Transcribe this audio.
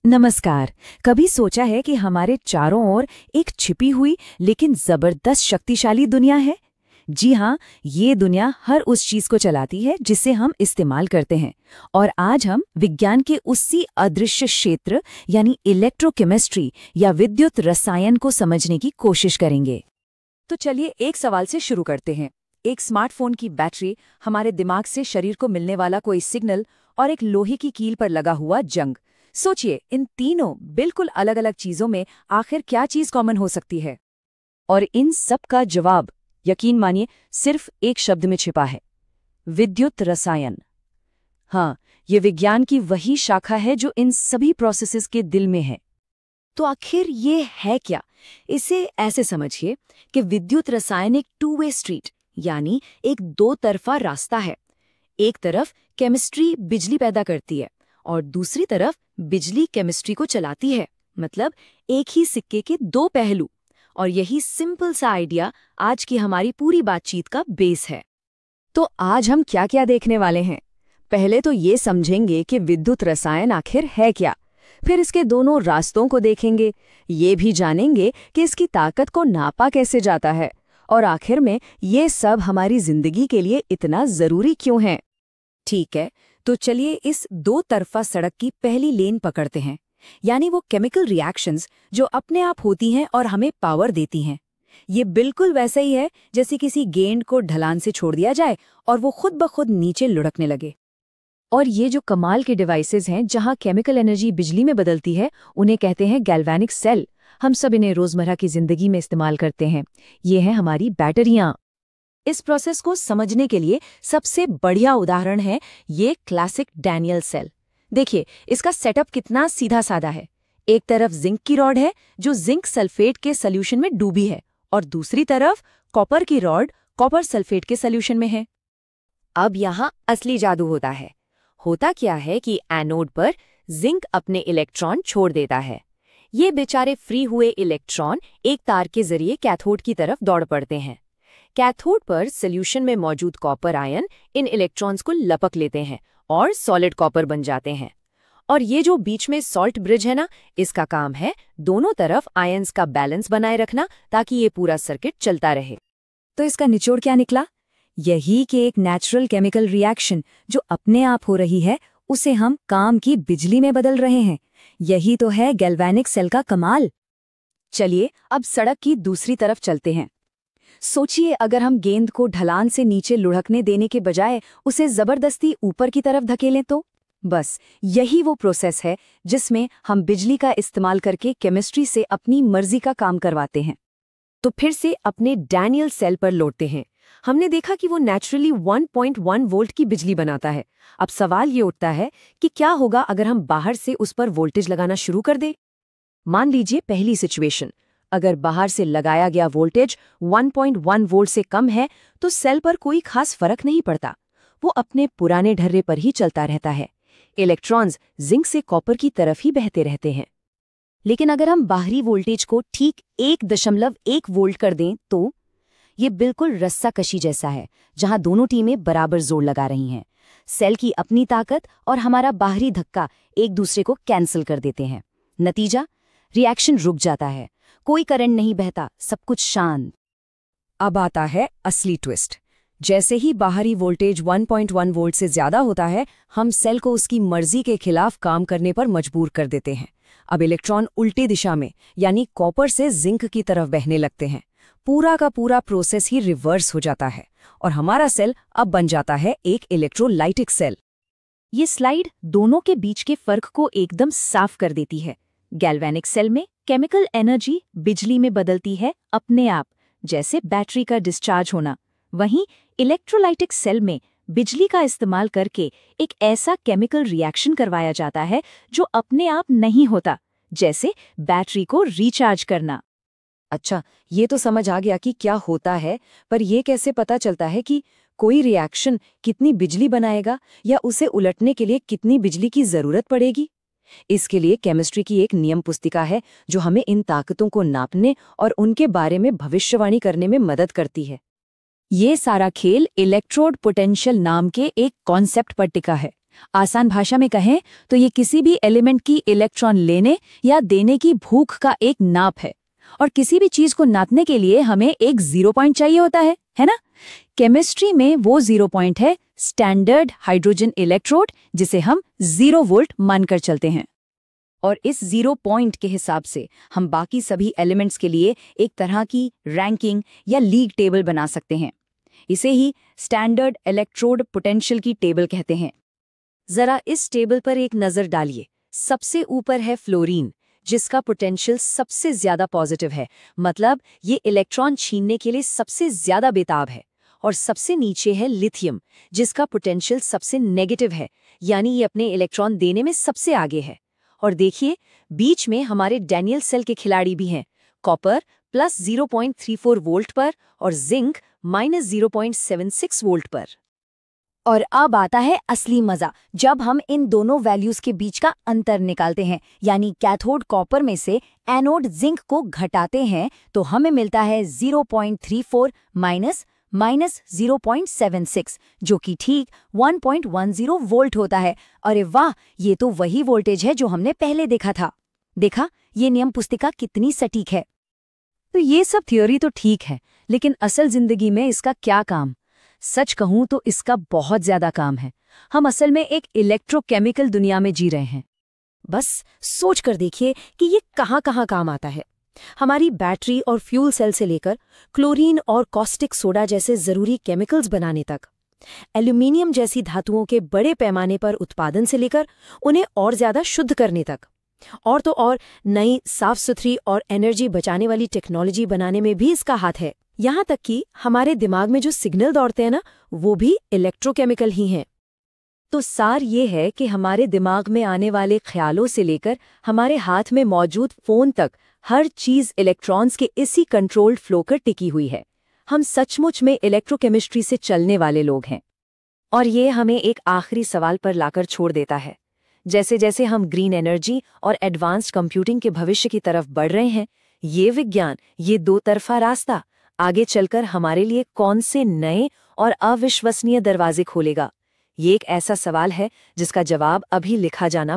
नमस्कार। कभी सोचा है कि हमारे चारों ओर एक छिपी हुई लेकिन जबरदस्त शक्तिशाली दुनिया है? जी हाँ, ये दुनिया हर उस चीज को चलाती है जिसे हम इस्तेमाल करते हैं। और आज हम विज्ञान के उसी अदृश्य क्षेत्र यानी इलेक्ट्रोकेमिस्ट्री या विद्युत रसायन को समझने की कोशिश करेंगे। तो चलिए एक सवाल से शुरू करते हैं। एक स्मार्टफोन की बैटरी, हमारे दिमाग से शरीर को मिलने वाला कोई सिग्नल और एक लोहे की कील पर लगा हुआ जंग। सोचिए, इन तीनों बिल्कुल अलग अलग चीजों में आखिर क्या चीज कॉमन हो सकती है? और इन सब का जवाब, यकीन मानिए, सिर्फ एक शब्द में छिपा है: विद्युत रसायन। हाँ, ये विज्ञान की वही शाखा है जो इन सभी प्रोसेसेस के दिल में है। तो आखिर ये है क्या? इसे ऐसे समझिए कि विद्युत रसायन एक टू वे स्ट्रीट यानी एक दो तरफा रास्ता है। एक तरफ केमिस्ट्री बिजली पैदा करती है और दूसरी तरफ बिजली केमिस्ट्री को चलाती है। मतलब एक ही सिक्के के दो पहलू। और यही सिंपल सा आइडिया आज की हमारी पूरी बातचीत का बेस है। तो आज हम क्या क्या देखने वाले हैं? पहले तो ये समझेंगे कि विद्युत रसायन आखिर है क्या। फिर इसके दोनों रास्तों को देखेंगे। ये भी जानेंगे कि इसकी ताकत को नापा कैसे जाता है। और आखिर में ये सब हमारी जिंदगी के लिए इतना जरूरी क्यों है। ठीक है, तो चलिए इस दो तरफा सड़क की पहली लेन पकड़ते हैं, यानी वो केमिकल रिएक्शंस जो अपने आप होती हैं और हमें पावर देती हैं। ये बिल्कुल वैसा ही है जैसे किसी गेंद को ढलान से छोड़ दिया जाए और वो खुद ब खुद नीचे लुढ़कने लगे। और ये जो कमाल के डिवाइसेस हैं जहां केमिकल एनर्जी बिजली में बदलती है, उन्हें कहते हैं गैल्वेनिक सेल। हम सब इन्हें रोजमर्रा की जिंदगी में इस्तेमाल करते हैं। ये हैं हमारी बैटरियां। इस प्रोसेस को समझने के लिए सबसे बढ़िया उदाहरण है ये क्लासिक डैनियल सेल। देखिए, इसका सेटअप कितना सीधा साधा है। एक तरफ जिंक की रॉड है जो जिंक सल्फेट के सॉल्यूशन में डूबी है, और दूसरी तरफ कॉपर की रॉड कॉपर सल्फेट के सॉल्यूशन में है। अब यहाँ असली जादू होता है। होता क्या है कि एनोड पर जिंक अपने इलेक्ट्रॉन छोड़ देता है। ये बेचारे फ्री हुए इलेक्ट्रॉन एक तार के जरिए कैथोड की तरफ दौड़ पड़ते हैं। कैथोड पर सॉल्यूशन में मौजूद कॉपर आयन इन इलेक्ट्रॉन्स को लपक लेते हैं और सॉलिड कॉपर बन जाते हैं। और ये जो बीच में सॉल्ट ब्रिज है ना, इसका काम है दोनों तरफ आयन्स का बैलेंस बनाए रखना ताकि ये पूरा सर्किट चलता रहे। तो इसका निचोड़ क्या निकला? यही कि एक नेचुरल केमिकल रिएक्शन जो अपने आप हो रही है, उसे हम काम की बिजली में बदल रहे हैं। यही तो है गैल्वेनिक सेल का कमाल। चलिए अब सड़क की दूसरी तरफ चलते हैं। सोचिए, अगर हम गेंद को ढलान से नीचे लुढ़कने देने के बजाय उसे जबरदस्ती ऊपर की तरफ धकेलें तो? बस यही वो प्रोसेस है जिसमें हम बिजली का इस्तेमाल करके केमिस्ट्री से अपनी मर्जी का काम करवाते हैं। तो फिर से अपने डैनियल सेल पर लौटते हैं। हमने देखा कि वो नेचुरली 1.1 वोल्ट की बिजली बनाता है। अब सवाल ये उठता है कि क्या होगा अगर हम बाहर से उस पर वोल्टेज लगाना शुरू कर दें? मान लीजिए पहली सिचुएशन, अगर बाहर से लगाया गया वोल्टेज 1.1 वोल्ट से कम है तो सेल पर कोई खास फर्क नहीं पड़ता। वो अपने पुराने ढर्रे पर ही चलता रहता है। इलेक्ट्रॉन्स जिंक से कॉपर की तरफ ही बहते रहते हैं। लेकिन अगर हम बाहरी वोल्टेज को ठीक 1.1 वोल्ट कर दें तो ये बिल्कुल रस्साकशी जैसा है, जहां दोनों टीमें बराबर जोर लगा रही हैं। सेल की अपनी ताकत और हमारा बाहरी धक्का एक दूसरे को कैंसिल कर देते हैं। नतीजा, रिएक्शन रुक जाता है। कोई करंट नहीं बहता, सब कुछ शांत। अब आता है असली ट्विस्ट। जैसे ही बाहरी वोल्टेज 1.1 वोल्ट से ज्यादा होता है, हम सेल को उसकी मर्जी के खिलाफ काम करने पर मजबूर कर देते हैं। अब इलेक्ट्रॉन उल्टी दिशा में यानी कॉपर से जिंक की तरफ बहने लगते हैं। पूरा का पूरा प्रोसेस ही रिवर्स हो जाता है और हमारा सेल अब बन जाता है एक इलेक्ट्रोलाइटिक सेल। ये स्लाइड दोनों के बीच के फर्क को एकदम साफ कर देती है। गैल्वेनिक सेल में केमिकल एनर्जी बिजली में बदलती है अपने आप, जैसे बैटरी का डिस्चार्ज होना। वहीं इलेक्ट्रोलाइटिक सेल में बिजली का इस्तेमाल करके एक ऐसा केमिकल रिएक्शन करवाया जाता है जो अपने आप नहीं होता, जैसे बैटरी को रिचार्ज करना। अच्छा, ये तो समझ आ गया कि क्या होता है, पर यह कैसे पता चलता है कि कोई रिएक्शन कितनी बिजली बनाएगा या उसे उलटने के लिए कितनी बिजली की जरूरत पड़ेगी? इसके लिए केमिस्ट्री की एक नियम पुस्तिका है जो हमें इन ताकतों को नापने और उनके बारे में भविष्यवाणी करने में मदद करती है। ये सारा खेल इलेक्ट्रोड पोटेंशियल नाम के एक कॉन्सेप्ट पर टिका है। आसान भाषा में कहें तो ये किसी भी एलिमेंट की इलेक्ट्रॉन लेने या देने की भूख का एक नाप है। और किसी भी चीज को नापने के लिए हमें एक 0 पॉइंट चाहिए होता है ना? केमिस्ट्री में वो 0 पॉइंट है स्टैंडर्ड हाइड्रोजन इलेक्ट्रोड, जिसे हम 0 वोल्ट मानकर चलते हैं। और इस 0 पॉइंट के हिसाब से हम बाकी सभी एलिमेंट्स के लिए एक तरह की रैंकिंग या लीग टेबल बना सकते हैं। इसे ही स्टैंडर्ड इलेक्ट्रोड पोटेंशियल की टेबल कहते हैं। जरा इस टेबल पर एक नजर डालिए। सबसे ऊपर है फ्लोरीन, जिसका पोटेंशियल सबसे ज्यादा पॉजिटिव है, मतलब ये इलेक्ट्रॉन छीनने के लिए सबसे ज्यादा बेताब है। और सबसे नीचे है लिथियम, जिसका पोटेंशियल सबसे नेगेटिव है, यानी ये अपने इलेक्ट्रॉन देने में सबसे आगे है। और देखिए, बीच में हमारे डैनियल सेल के खिलाड़ी भी हैं। कॉपर प्लस 0.34 वोल्ट पर और जिंक माइनस 0.76 वोल्ट पर। और अब आता है असली मजा, जब हम इन दोनों वैल्यूज के बीच का अंतर निकालते हैं, यानी कैथोड कॉपर में से एनोड जिंक को घटाते हैं, तो हमें मिलता है 0.34 माइनस 0.76, जो कि ठीक 1.10 वोल्ट होता है। अरे वाह, ये तो वही वोल्टेज है जो हमने पहले देखा था। देखा, ये नियम पुस्तिका कितनी सटीक है। तो ये सब थ्योरी तो ठीक है, लेकिन असल जिंदगी में इसका क्या काम? सच कहूं तो इसका बहुत ज्यादा काम है। हम असल में एक इलेक्ट्रोकेमिकल दुनिया में जी रहे हैं। बस सोच कर देखिए कि ये कहाँ कहाँ काम आता है। हमारी बैटरी और फ्यूल सेल से लेकर क्लोरीन और कॉस्टिक सोडा जैसे जरूरी केमिकल्स बनाने तक, एल्यूमिनियम जैसी धातुओं के बड़े पैमाने पर उत्पादन से लेकर उन्हें और ज्यादा शुद्ध करने तक, और तो और नई साफ सुथरी और एनर्जी बचाने वाली टेक्नोलॉजी बनाने में भी इसका हाथ है। यहाँ तक कि हमारे दिमाग में जो सिग्नल दौड़ते हैं ना, वो भी इलेक्ट्रोकेमिकल ही हैं। तो सार ये है कि हमारे दिमाग में आने वाले ख्यालों से लेकर हमारे हाथ में मौजूद फोन तक हर चीज इलेक्ट्रॉन्स के इसी कंट्रोल्ड फ्लो पर टिकी हुई है। हम सचमुच में इलेक्ट्रोकेमिस्ट्री से चलने वाले लोग हैं। और ये हमें एक आखिरी सवाल पर लाकर छोड़ देता है। जैसे जैसे हम ग्रीन एनर्जी और एडवांस्ड कंप्यूटिंग के भविष्य की तरफ बढ़ रहे हैं, ये विज्ञान, ये दो तरफा रास्ता आगे चलकर हमारे लिए कौन से नए और अविश्वसनीय दरवाजे खोलेगा? ये एक ऐसा सवाल है जिसका जवाब अभी लिखा जाना